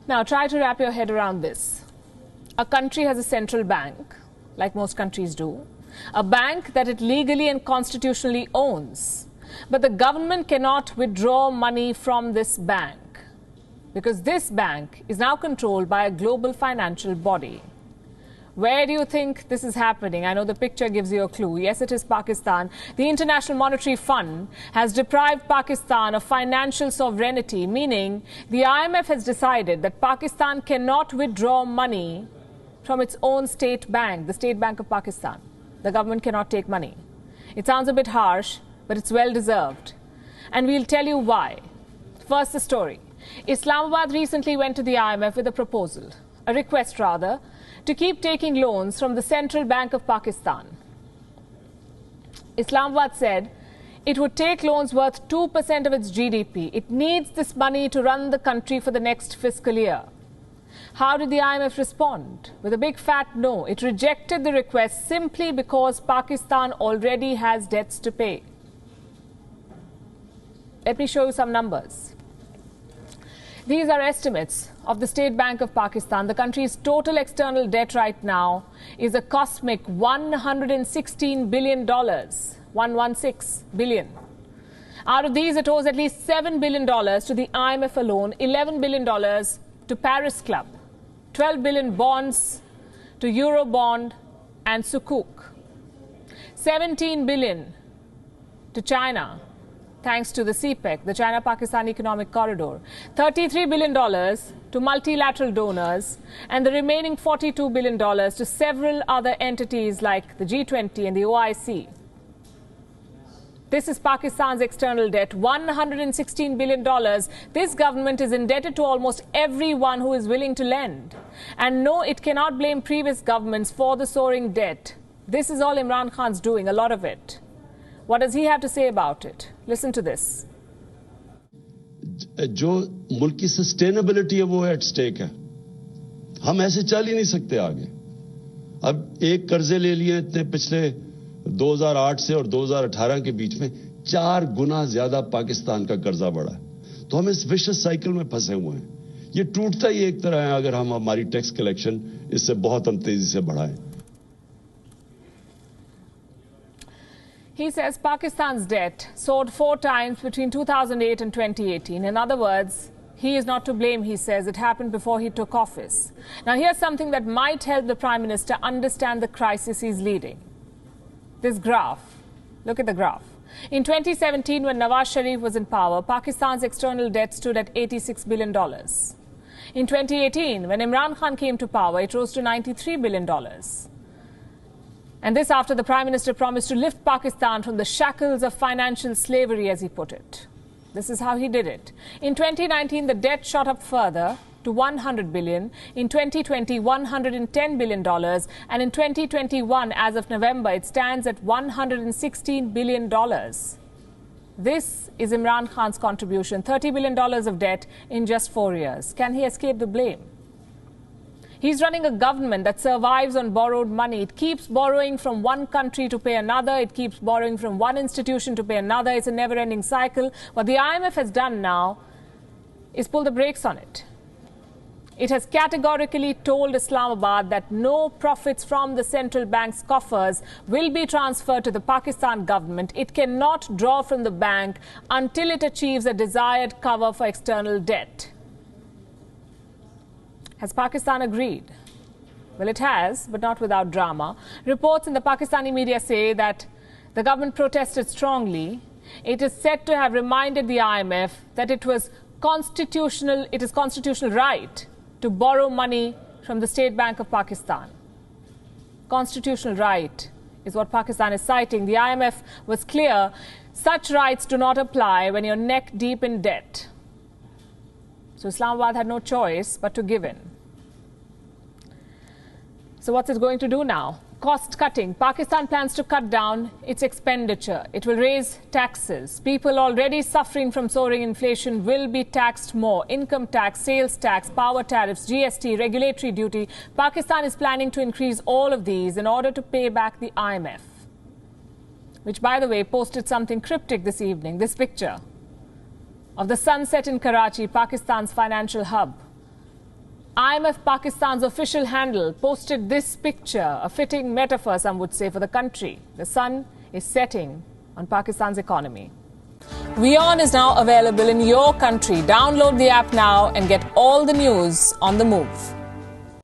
Now, try to wrap your head around this. A country has a central bank, like most countries do, a bank that it legally and constitutionally owns. But the government cannot withdraw money from this bank because this bank is now controlled by a global financial body. Where do you think this is happening? I know the picture gives you a clue. Yes, it is Pakistan. The International Monetary Fund has deprived Pakistan of financial sovereignty, meaning the IMF has decided that Pakistan cannot withdraw money from its own state bank, the State Bank of Pakistan. The government cannot take money. It sounds a bit harsh, but it's well deserved. And we'll tell you why. First, the story. Islamabad recently went to the IMF with a proposal, a request rather, to keep taking loans from the Central Bank of Pakistan. Islamabad said it would take loans worth 2% of its GDP. It needs this money to run the country for the next fiscal year. How did the IMF respond? With a big fat no. It rejected the request simply because Pakistan already has debts to pay. Let me show you some numbers. These are estimates of the State Bank of Pakistan. The country's total external debt right now is a cosmic $116 billion. 116 billion. Out of these, it owes at least $7 billion to the IMF alone, $11 billion to Paris Club, 12 billion bonds to Eurobond and Sukuk, 17 billion to China, thanks to the CPEC, the China-Pakistan Economic Corridor, $33 billion to multilateral donors, and the remaining $42 billion to several other entities like the G20 and the OIC. This is Pakistan's external debt, $116 billion. This government is indebted to almost everyone who is willing to lend. And no, it cannot blame previous governments for the soaring debt. This is all Imran Khan's doing, a lot of it. What does he have to say about it? Listen to this. जो मुल्क की sustainability है वो at stake है. हम ऐसे चल ही नहीं सकते आगे. अब एक कर्जे ले लिए इतने पिछले 2008 से और 2018 के बीच में 4 गुना ज्यादा पाकिस्तान का कर्जा बढ़ा है. तो हम इस विशियस साइकिल में फंसे हुए हैं. ये टूटता ही एक तरह है अगर हम हमारी टैक्स कलेक्शन इससे बहुत हम तेजी से बढ़ाएं. He says Pakistan's debt soared 4 times between 2008 and 2018. In other words, he is not to blame, he says. It happened before he took office. Now, here's something that might help the Prime Minister understand the crisis he's leading. This graph. Look at the graph. In 2017, when Nawaz Sharif was in power, Pakistan's external debt stood at $86 billion. In 2018, when Imran Khan came to power, it rose to $93 billion. And this after the Prime Minister promised to lift Pakistan from the shackles of financial slavery, as he put it. This is how he did it. In 2019, the debt shot up further to $100 billion. In 2020, $110 billion. And in 2021, as of November, it stands at $116 billion. This is Imran Khan's contribution, $30 billion of debt in just 4 years. Can he escape the blame? He's running a government that survives on borrowed money. It keeps borrowing from one country to pay another. It keeps borrowing from one institution to pay another. It's a never-ending cycle. What the IMF has done now is pull the brakes on it. It has categorically told Islamabad that no profits from the central bank's coffers will be transferred to the Pakistan government. It cannot draw from the bank until it achieves a desired cover for external debt. Has Pakistan agreed? Well, it has, but not without drama. Reports in the Pakistani media say that the government protested strongly. It is said to have reminded the IMF that it is constitutional right to borrow money from the State Bank of Pakistan. Constitutional right is what Pakistan is citing. The IMF was clear such rights do not apply when you're neck deep in debt. So Islamabad had no choice but to give in. So what's it going to do now? Cost cutting. Pakistan plans to cut down its expenditure. It will raise taxes. People already suffering from soaring inflation will be taxed more. Income tax, sales tax, power tariffs, GST, regulatory duty. Pakistan is planning to increase all of these in order to pay back the IMF, which, by the way, posted something cryptic this evening. This picture of the sunset in Karachi, Pakistan's financial hub. IMF Pakistan's official handle posted this picture, a fitting metaphor, some would say, for the country. The sun is setting on Pakistan's economy. WION is now available in your country. Download the app now and get all the news on the move.